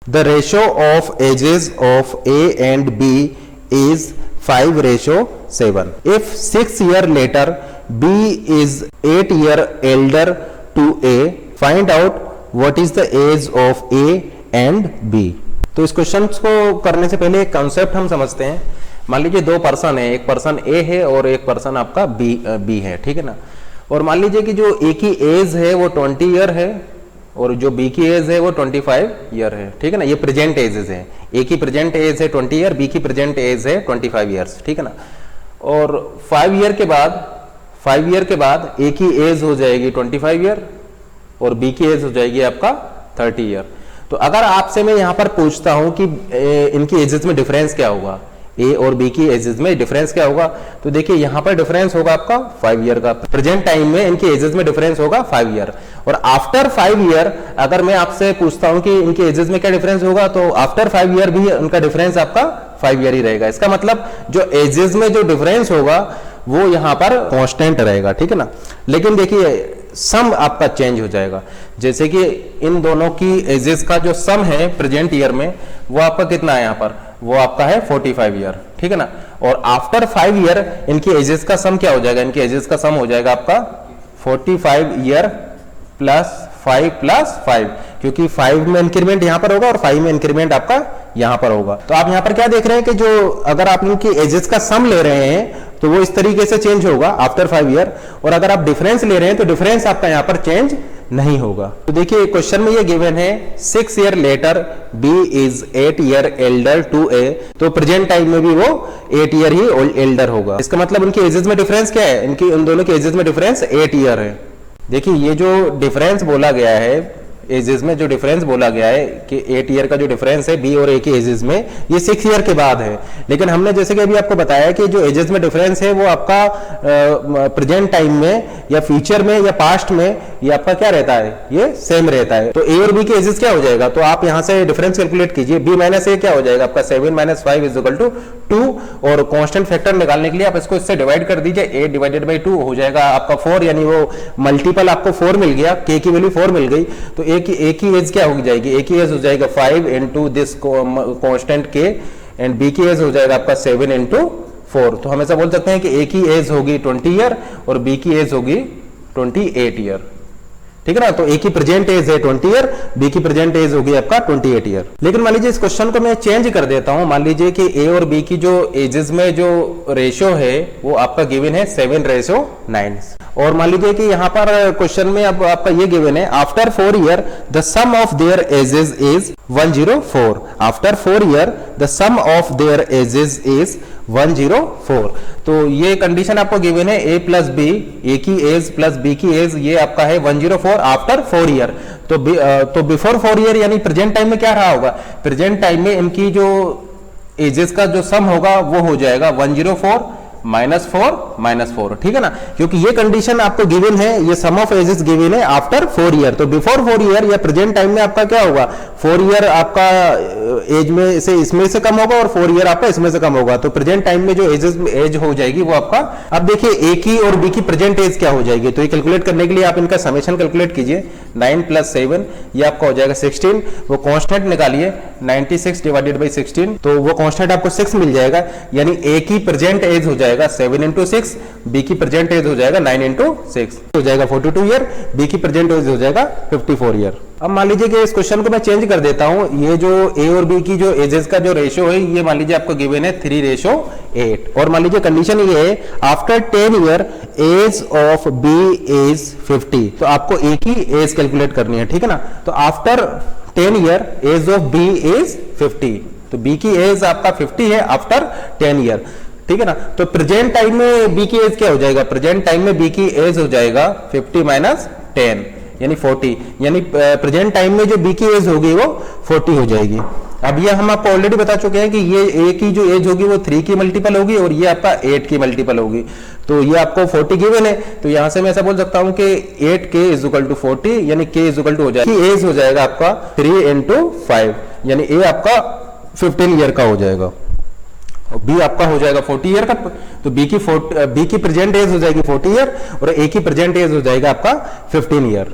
The ratio of ages of A and B is 5:7. If 6 years later B is 8 years elder to A, find out what is the age of A and B. तो इस question को करने से पहले एक concept हम समझते हैं। मान लीजिए दो पर्सन है, एक पर्सन ए है और एक पर्सन आपका बी है, ठीक है ना। और मान लीजिए कि जो ए की एज है वो 20 ईयर है और जो बी की एज है वो 25 ईयर है, ठीक है ना। ये प्रेजेंट एजेस है, ए की प्रेजेंट एज है 20 ईयर, बी की प्रेजेंट एज है 25 ईयर्स, ठीक है ना। और 5 ईयर के बाद ए की एज हो जाएगी 25 ईयर और बी की एज हो जाएगी आपका 30 ईयर। तो अगर आपसे मैं यहां पर पूछता हूं कि इनकी एजेस में डिफरेंस क्या होगा, ए और बी की एजेस में डिफरेंस क्या होगा, तो देखिए यहां पर डिफरेंस होगा आपका 5 ईयर का। प्रेजेंट टाइम में इनकी एजेस में डिफरेंस होगा 5 ईयर। और आफ्टर 5 ईयर अगर मैं आपसे पूछता हूं कि इनके एजेस में क्या डिफरेंस होगा, तो आफ्टर 5 ईयर भी उनका डिफरेंस आपका 5 ईयर ही रहेगा। इसका मतलब जो एजेस में जो डिफरेंस होगा वो यहां पर कांस्टेंट रहेगा, ठीक है ना। लेकिन देखिए सम आपका चेंज हो जाएगा, जैसे कि इन दोनों की एजेस का जो सम है प्रेजेंट ईयर में वो आपका कितना है, यहाँ पर वो आपका है 45 ईयर, ठीक है ना। और आफ्टर 5 ईयर इनकी एजेस का सम क्या हो जाएगा, इनकी एजेस का सम हो जाएगा आपका 45 ईयर प्लस 5, क्योंकि 5 में इंक्रीमेंट यहां पर होगा और 5 में इंक्रीमेंट आपका यहां पर होगा। तो आप यहां पर क्या देख रहे हैं कि जो अगर आप इनकी एजेस का सम ले रहे हैं तो वो इस तरीके से चेंज होगा आफ्टर 5 ईयर, और अगर आप डिफरेंस ले रहे हैं तो डिफरेंस आपका यहां पर चेंज नहीं होगा। तो देखिए क्वेश्चन में ये गिवन है 6 year later B is 8 year elder to A, तो प्रेजेंट टाइम में भी वो 8 ईयर ही एल्डर होगा। इसका मतलब उनकी एजेस में डिफरेंस क्या है, इनकी उन दोनों की एजेस में डिफरेंस 8 ईयर है। देखिए ये जो डिफरेंस बोला गया है एजेस में, जो डिफरेंस बोला गया है कि 8 ईयर का जो डिफरेंस है बी और ए की एजेस में, ये 6 ईयर के बाद है। लेकिन हमने जैसे कि अभी आपको बताया कि जो एजेस में डिफरेंस है वो आपका प्रेजेंट टाइम में या फ्यूचर में या पास्ट में ये आपका क्या रहता है, ये सेम रहता है। तो ए और बी की एजेस क्या हो जाएगा, तो आप यहां से डिफरेंस कैलकुलेट कीजिए। बी माइनस ए क्या हो जाएगा आपका 7 - 5 = 2, और कांस्टेंट फैक्टर निकालने के लिए आप इसको इससे डिवाइड कर दीजिए। 8 / 2 हो जाएगा आपका 4, यानी वो मल्टीपल आपको 4 मिल गया, के की वैल्यू 4 मिल गई। तो ए की एज क्या हो जाएगी, ए की एज हो जाएगा 5 × दिस कांस्टेंट के, एंड बी की एज हो जाएगा आपका 7 × 4। तो हम ऐसा बोल सकते हैं कि ए की एज होगी 20 ईयर और बी की एज होगी 28 ईयर, ठीक है ना। तो ए की प्रेजेंट एज है 20 ईयर, बी की प्रेजेंट एज होगी आपका 28 ईयर। लेकिन मान लीजिए इस क्वेश्चन को मैं चेंज कर देता हूं। मान लीजिए कि ए और बी की जो एजेस में जो रेशियो है वो आपका गिवन है 7:9, और मान लीजिए कि यहां पर क्वेश्चन में अब आपका ये गिवन है after 4 year the sum of their ages is 104। After 4 year the sum of their ages is 104। तो ये कंडीशन आपको गिवन है ए प्लस बी, ए की एज प्लस बी की एज, ये आपका है 104 आफ्टर 4 ईयर। तो बिफोर 4 ईयर यानी प्रेजेंट टाइम में क्या रहा होगा, प्रेजेंट टाइम में इनकी जो एजेस का जो सम होगा वो हो जाएगा 104 - 4, ठीक है ना। क्योंकि ये कंडीशन आपको गिवन है, ये सम ऑफ एजेस गिवन है आफ्टर 4 ईयर। तो बिफोर 4 ईयर या प्रेजेंट टाइम में आपका क्या होगा, 4 ईयर आपका एज में से इसमें से कम होगा और 4 ईयर आपका इसमें से कम होगा। तो प्रेजेंट टाइम में जो एज हो जाएगी वो आपका, अब देखिए ए की और बी की प्रेजेंट एज क्या हो जाएगी, तो ये कैलकुलेट करने के लिए आप इनका समेशन कैलकुलेट कीजिए। 9 + 7 ये आपका हो जाएगा 16, वो कांस्टेंट निकालिए 96 / 16, तो वो कांस्टेंट आपको 6 मिल जाएगा। यानी ए की प्रेजेंट एज हो जाएगा 7 × 6, बी की प्रेजेंट एज हो जाएगा 9 × 6, हो जाएगा 42 ईयर, बी की प्रेजेंट एज हो जाएगा 54 ईयर। अब मान लीजिए कि इस क्वेश्चन को मैं चेंज कर देता हूं। ये जो ए और बी की जो एजेस का जो रेशियो है ये मान लीजिए आपको गिवन है 3:8, और मान लीजिए कंडीशन ये है after 10 year age of B is 50। तो आपको ए की एज कैलकुलेट करनी है, ठीक है ना। तो after 10 year age of B is 50, तो बी की एज आपका 50 है आफ्टर 10 ईयर, ठीक है ना। तो प्रेजेंट टाइम में बी की एज क्या हो जाएगा, प्रेजेंट टाइम में बी की एज हो जाएगा 50 - 10 यानी 40, यानी प्रेजेंट टाइम में जो बी की एज होगी वो 40 हो जाएगी। अब ये हम आपको ऑलरेडी बता चुके हैं कि ये ए की जो एज होगी वो 3 की मल्टीपल होगी और ये आपका 8 की मल्टीपल होगी। तो ये आपको 40 गिवन है, तो यहां से मैं ऐसा बोल सकता हूं कि 8k = 40, यानी k = हो जाएगा, एज हो जाएगा आपका 3 × 5, यानी ए आपका 15 ईयर का हो जाएगा, और बी आपका हो जाएगा 40 ईयर का। तो बी की प्रेजेंट एज हो जाएगी 40 ईयर और ए की प्रेजेंट एज हो जाएगा आपका 15 ईयर।